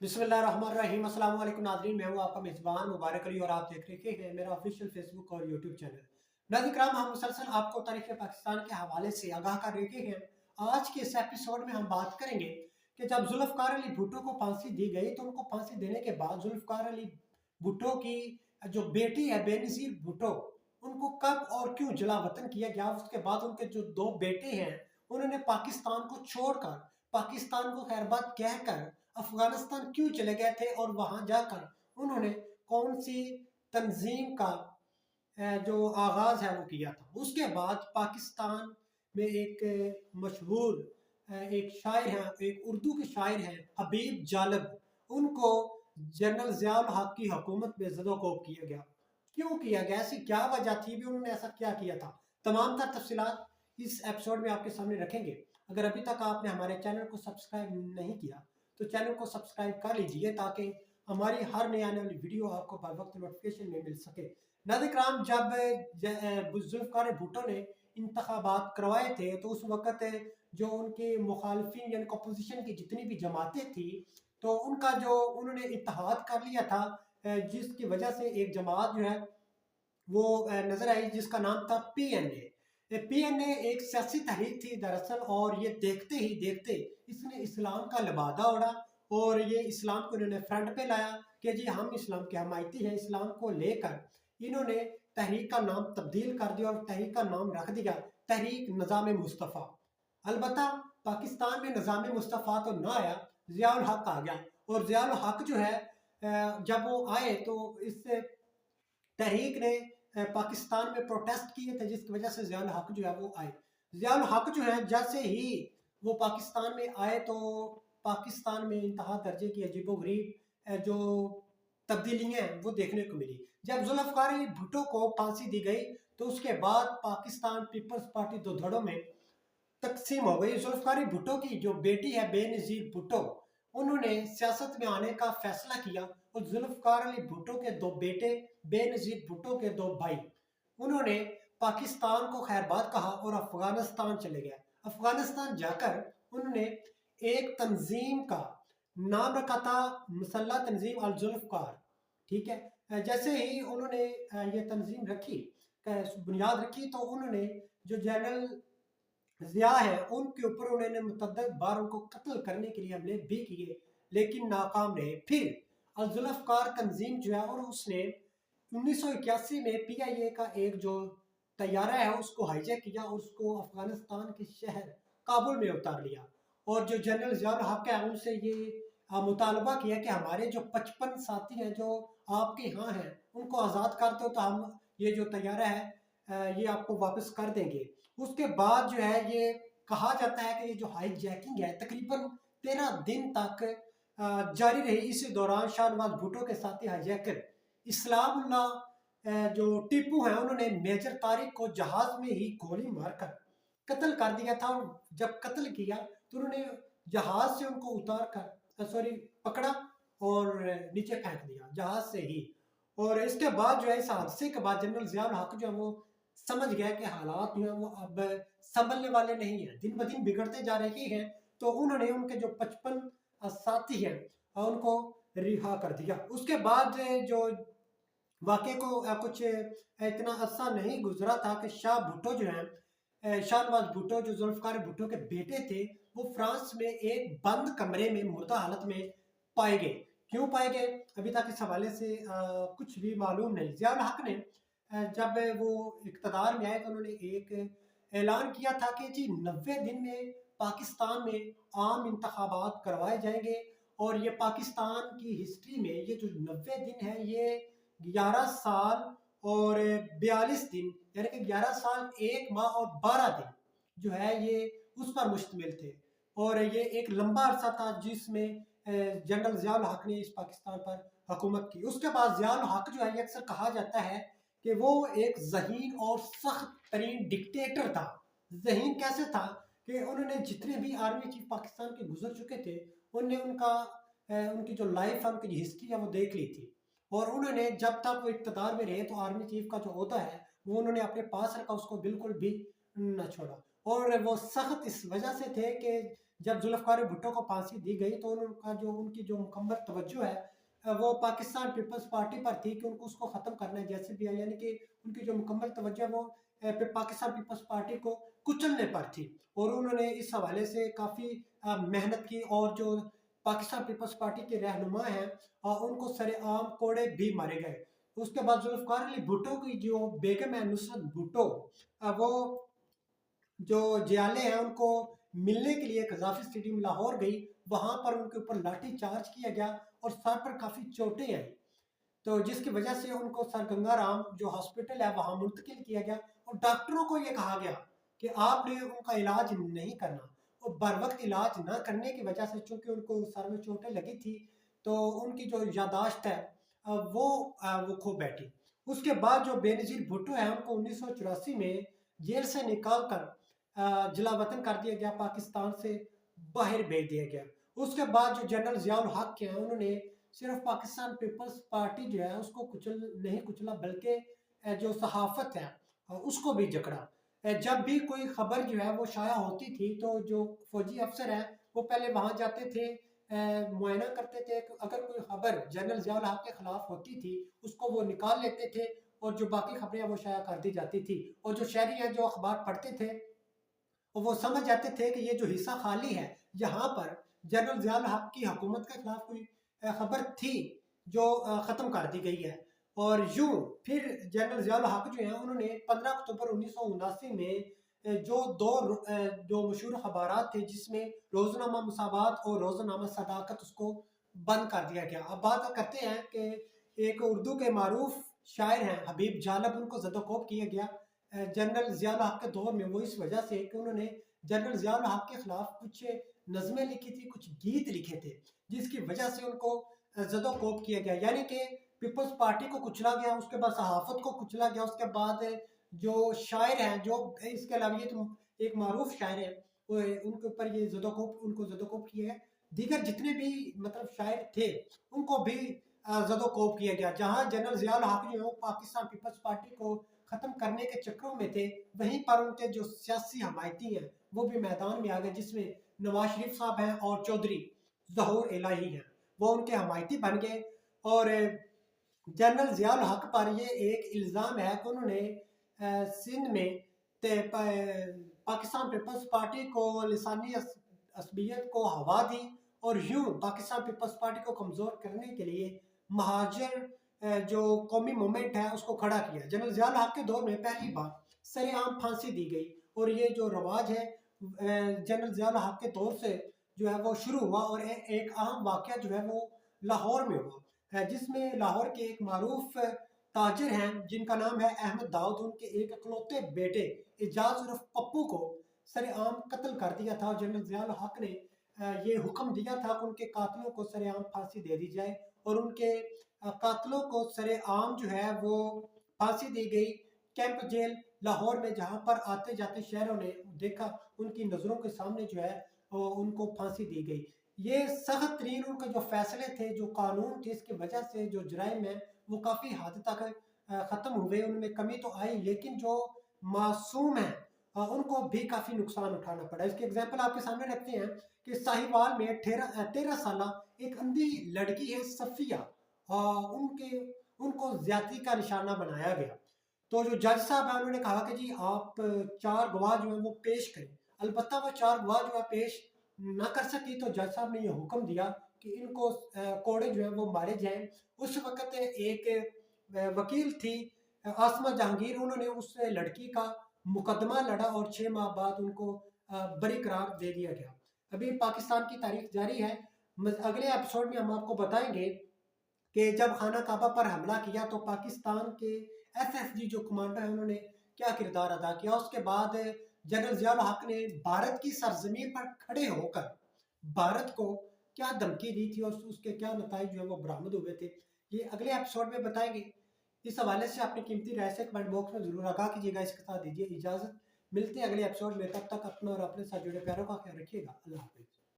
बिस्मिल्लाहिर्रहमानिर्रहीम। अस्सलाम वालेकुम नाज़रीन, मैं हूँ आपका मेज़बान मुबारक अली और आप देख रहे हैं मेरा ऑफिशियल फेसबुक और यूट्यूब चैनल। नाज़रीन किराम, हम मुसलसल आपको तारीख़ पाकिस्तान के हवाले से आगाह कर रहे हैं। आज के इस एपिसोड में हम बात करेंगे कि जब जुल्फ़िकार अली भुट्टो को फांसी दी गई तो उनको फांसी देने के बाद जुल्फ़िकार अली भुट्टो की जो बेटी है बेनज़ीर भुट्टो, उनको कब और क्यों जला वतन किया गया। उसके बाद उनके जो दो बेटे हैं उन्होंने पाकिस्तान को छोड़कर, पाकिस्तान को खैरबाद कहकर अफगानिस्तान क्यों चले गए थे और वहां जाकर उन्होंने कौन सी तंजीम का जो आगाज है वो किया था। उसके बाद पाकिस्तान में एक मशहूर एक शायर है, एक उर्दू के शायर हैं हबीब जालब, उनको जनरल ज़ियाउल हक की हुकूमत में ज़दोकोब किया गया। क्यों किया गया, ऐसी क्या वजह थी भी उन्होंने ऐसा क्या किया था, तमाम तर तफसीलात इस एपिसोड में आपके सामने रखेंगे। अगर अभी तक आपने हमारे चैनल को सब्सक्राइब नहीं किया तो चैनल को सब्सक्राइब कर लीजिए ताकि हमारी हर नई आने वाली वीडियो आपको बर वक्त नोटिफिकेशन में मिल सके। नाज़रीन कराम, जब जुल्फ़िकार भुट्टो ने इंतखाबात करवाए थे तो उस वक़्त जो उनके मुखालफिन यानी अपोजिशन की जितनी भी जमातें थी तो उनका जो उन्होंने इत्तेहाद कर लिया था, जिसकी वजह से एक जमात जो है वो नजर आई जिसका नाम था PNA। PNA एक सियासी तहरीक थी दरअसल, और ये देखते ही देखते इसने इस्लाम का लिबादा उड़ा और ये इस्लाम को इन्होंने फ्रंट पे लाया कि जी हम इस्लाम के हमायती हैं। इस्लाम को लेकर इन्होंने तहरीक का नाम तब्दील कर दिया और तहरीक का नाम रख दिया तहरीक निज़ाम मुस्तफ़ा। अलबत्ता पाकिस्तान में निज़ाम मुस्तफ़ा तो ना आया, ज़ियाउल हक आ गया। और ज़ियाउल हक जो है जब वो आए तो इस तहरीक ने पाकिस्तान में प्रोटेस्ट किए थे जिसकी वजह से ज़ियाउल हक जो है वो आए। ज़ियाउल हक जो है जैसे ही वो पाकिस्तान में आए तो पाकिस्तान में इंतहा दर्जे की अजीबोगरीब जो तब्दीलियां वो देखने को मिली। जब जुल्फ़िकार अली भुट्टो को फांसी दी गई तो उसके बाद पाकिस्तान पीपल्स पार्टी दो धड़ों में तकसीम हो गई। जुल्फ़िकार भुट्टो की जो बेटी है बेनज़ीर भुट्टो, उन्होंने सियासत में आने का फैसला किया और जुल्फ़िकार अली भुट्टो के दो बेटे बेनज़ीर भुट्टो के दो भाई, उन्होंने पाकिस्तान को खैरबाद कहा और अफगानिस्तान चले गए। अफगानिस्तान जाकर उन्होंने एक तंजीम का नाम रखा था मुसल्ला तंजीम अल जुल्फ़िकार। ठीक है, जैसे ही उन्होंने ये तंजीम रखी, बुनियाद रखी, तो उन्होंने जो जनरल ज़िया है उनके ऊपर उन्होंने मुतअद्दिद बार उनको कत्ल करने के लिए हमले भी किए लेकिन नाकाम रहे। फिर अल जुल्फ़िकार तंजीम जो है और उसने 1981 में PIA का एक जो तैयारा है उसको हाईजैक किया और उसको अफगानिस्तान के शहर काबुल में उतार लिया। और जो जनरल ज़ियाउल हक है उनसे ये मुतालबा किया कि हमारे जो 55 साथी हैं जो आपके यहाँ हैं उनको आज़ाद कर दो तो हम ये जो तैयारा है ये आपको वापस कर देंगे। उसके बाद जो है ये कहा जाता है कि ये जो हाईजैकिंग है तकरीबन 13 दिन तक जारी रही। इस दौरान शाहनवाज भुट्टो के साथी हाईजैकर इस्लामुल्लाह जो टीपू हैं उन्होंने मेजर तारिक को जहाज में ही गोली मारकर कत्ल कर दिया था। और जब कत्ल किया तो उन्होंने जहाज से उनको उतार कर सॉरी पकड़ा और नीचे फेंक दिया जहाज से ही। और इसके बाद जो है इस हादसे के बाद जनरल ज़ियाउल हक जो है वो समझ गया कि हालात जो है वो अब संभलने वाले नहीं है, दिन ब दिन बिगड़ते जा रहे हैं। तो उन्होंने उनके जो 55 साथी हैं उनको रिहा कर दिया। उसके बाद जो वाकई को कुछ इतना अरसा नहीं गुजरा था कि शाह भुट्टो जो है शाहनवाज भुट्टो जो जुल्फ़िकार भुट्टो के बेटे थे वो फ्रांस में एक बंद कमरे में मुर्दा हालत में पाए गए। क्यों पाए गए अभी तक इस हवाले से कुछ भी मालूम नहीं। ज़ियाउल हक ने जब वो इक़्तिदार में आए तो उन्होंने एक ऐलान किया था कि जी 90 दिन में पाकिस्तान में आम इंतखाबात करवाए जाएंगे। और ये पाकिस्तान की हिस्ट्री में ये जो 90 दिन है ये 11 साल और 42 दिन यानी कि 11 साल 1 माह और 12 दिन जो है ये उस पर मुश्तमिल थे। और ये एक लंबा अरसा था जिसमें जनरल ज़ियाउल हक ने इस पाकिस्तान पर हुकूमत की। उसके बाद ज़ियाउल हक जो है ये अक्सर कहा जाता है कि वो एक ज़हीन और सख्त तरीन डिक्टेटर था। ज़हीन कैसे था कि उन्होंने जितने भी आर्मी चीफ पाकिस्तान के गुजर चुके थे उनने उनकी जो लाइफ है उनकी जो हिस्ट्री है वो देख ली थी। और उन्होंने जब तक वो इक़्तिदार में रहे तो आर्मी चीफ का जो ओहदा है वो उन्होंने अपने पास रखा, उसको बिल्कुल भी न छोड़ा। और वो सख्त इस वजह से थे कि जब जुल्फ़िकार भुट्टो को फांसी दी गई तो उनकी जो मुकम्मल तवज्जो है वो पाकिस्तान पीपल्स पार्टी पर थी कि उनको उसको ख़त्म करना है जैसे भी है, यानी कि उनकी जो मुकम्मल तवज्जो है वो पाकिस्तान पीपल्स पार्टी को कुचलने पर थी। और उन्होंने इस हवाले से काफ़ी मेहनत की और जो पाकिस्तान पीपल्स पार्टी के रहनुमा हैं उनको सरेआम कोड़े भी मारे गए। उसके बाद जुल्फ़िकार अली भुट्टो की जो बेगम है नुसरत भुट्टो वो जो जियाले हैं उनको मिलने के लिए कज़ाफ़ी स्टेडियम लाहौर गई। वहाँ पर उनके ऊपर लाठी चार्ज किया गया और सर पर काफ़ी चोटें आई। तो जिसकी वजह से उनको सर गंगा राम जो हॉस्पिटल है वहाँ मुंतकिल किया गया और डॉक्टरों को ये कहा गया कि आपने उनका इलाज नहीं करना। और बर वक्त इलाज ना करने की वजह से चूँकि उनको सर में चोटें लगी थी तो उनकी जो याददाश्त है वो खो बैठी। उसके बाद जो बेनज़ीर भुट्टो है उनको 1984 में जेल से निकाल कर जलावतन कर दिया गया, पाकिस्तान से बाहर भेज दिया गया। उसके बाद जो जनरल ज़ियाउल हक हैं उन्होंने सिर्फ पाकिस्तान पीपल्स पार्टी जो है उसको नहीं कुचला बल्कि जो सहाफ़त है उसको भी जकड़ा। जब भी कोई खबर जो है वो शाया होती थी तो जो फौजी अफसर हैं वो पहले वहाँ जाते थे, मुआयना करते थे। अगर कोई खबर जनरल ज़ियाउल हक के खिलाफ होती थी उसको वो निकाल लेते थे और जो बाकी खबरें हैं वो शाया कर दी जाती थी। और जो शहरी हैं जो अखबार पढ़ते थे और वो समझ जाते थे कि ये जो हिस्सा खाली है यहाँ पर जनरल ज़ियाउल हक की हुकूमत के खिलाफ कोई खबर थी जो ख़त्म कर दी गई है। और यूं फिर जनरल ज़ियाउल हक जो है उन्होंने 15 अक्टूबर 1979 में जो मशहूर अखबारात थे जिसमें रोज़नामा मुसावात और रोज़नामा सदाकत उसको बंद कर दिया गया। अब बात करते हैं कि एक उर्दू के मारूफ शायर हैं हबीब जालब, उनको ज़दोकोब किया गया जनरल ज़ियाउल हक के दौर में। वो इस वजह से कि उन्होंने जनरल ज़ियाउल हक के खिलाफ कुछ नज़में लिखी थी, कुछ गीत लिखे थे जिसकी वजह से उनको ज़दोकोब किया गया, यानी कि पीपल्स पार्टी को कुचला गया, उसके बाद सहाफ़त को कुचला गया। उसके बाद जो शायर हैं जो इसके अलावा ये तो एक मारूफ शायर है उनके ऊपर ये उनको ज़दोकोब किया है। दीगर जितने भी मतलब शायर थे उनको भी ज़दोकोब किया गया। जहाँ जनरल ज़ियाउल हक जो है वो पाकिस्तान पीपल्स पार्टी को ख़त्म करने के चक्करों में थे, वहीं पर उनके जो सियासी हमायती हैं वो भी मैदान में आ गए, जिसमें नवाज शरीफ साहब हैं और चौधरी ज़हूर इलाही हैं, वो उनके हमायती बन गए। और जनरल ज़ियाउल हक पर ये एक इल्ज़ाम है कि उन्होंने सिंध में पाकिस्तान पीपल्स पार्टी को लिसानी असबियत को हवा दी और यूं पाकिस्तान पीपल्स पार्टी को कमज़ोर करने के लिए महाजर जो कौमी मूवमेंट है उसको खड़ा किया। जनरल ज़ियाउल हक के दौर में पहली बार सरेआम फांसी दी गई और ये जो रवाज है जनरल ज़ियाउल हक के दौर से जो है वो शुरू हुआ। और एक अहम वाक़या जो है वो लाहौर में हुआ जिसमें लाहौर के एक मारूफ ताजिर हैं जिनका नाम है अहमद दाऊद, उनके एक इकलौते बेटे एजाज उर्फ पप्पू को सरेआम कत्ल कर दिया था। और जनरल ज़ियाउल हक ने ये हुक्म दिया था कि उनके कातलों को सरेआम फांसी दे दी जाए और उनके कातलों को सरेआम जो है वो फांसी दी गई कैंप जेल लाहौर में, जहाँ पर आते जाते शहरों ने देखा उनकी नज़रों के सामने जो है उनको फांसी दी गई। ये सख्त तरीन उनके जो फैसले थे, जो कानून थे, इसकी वजह से जो जराइम है वो काफ़ी हद तक ख़त्म हुए, उनमें कमी तो आई, लेकिन जो मासूम है उनको भी काफ़ी नुकसान उठाना पड़ा। इसकी एग्जाम्पल आपके सामने रखते हैं कि साहिवाल में 13 साल एक अंधी लड़की है सफ़िया, उनके उनको ज्यादती का निशाना बनाया गया। तो जो जज साहब है उन्होंने कहा कि जी आप 4 गवाह जो है वो पेश करें। अलबत्ता वो 4 गवाह जो है पेश ना कर सकी तो जज साहब ने ये हुक्म दिया कि इनको कोड़े जो है वो मारे जाएं। उस वक्त एक वकील थी आसमा जहांगीर, उन्होंने उस लड़की का मुकदमा लड़ा और 6 माह बाद उनको बरी करार दे दिया गया। अभी पाकिस्तान की तारीख जारी है। अगले एपिसोड में हम आपको बताएंगे कि जब खाना काबा पर हमला किया तो पाकिस्तान के एसएसजी जो कमांडर है उन्होंने क्या किरदार अदा किया। उसके बाद जनरल ज़ियाउल हक ने भारत की सरजमीन पर खड़े होकर भारत को क्या धमकी दी थी और उसके क्या नतीजे जो है वो बरामद हुए थे, ये अगले एपिसोड में बताएंगे। इस हवाले से अपनी कीमती राय से कमेंट बॉक्स में जरूर आगाह कीजिएगा। इसके साथ दीजिए इजाजत, मिलते हैं अगले एपिसोड में। तब तक अपना और अपने साथ जुड़े प्यारों का ख्याल रखिएगा। अल्लाह हाफिज़।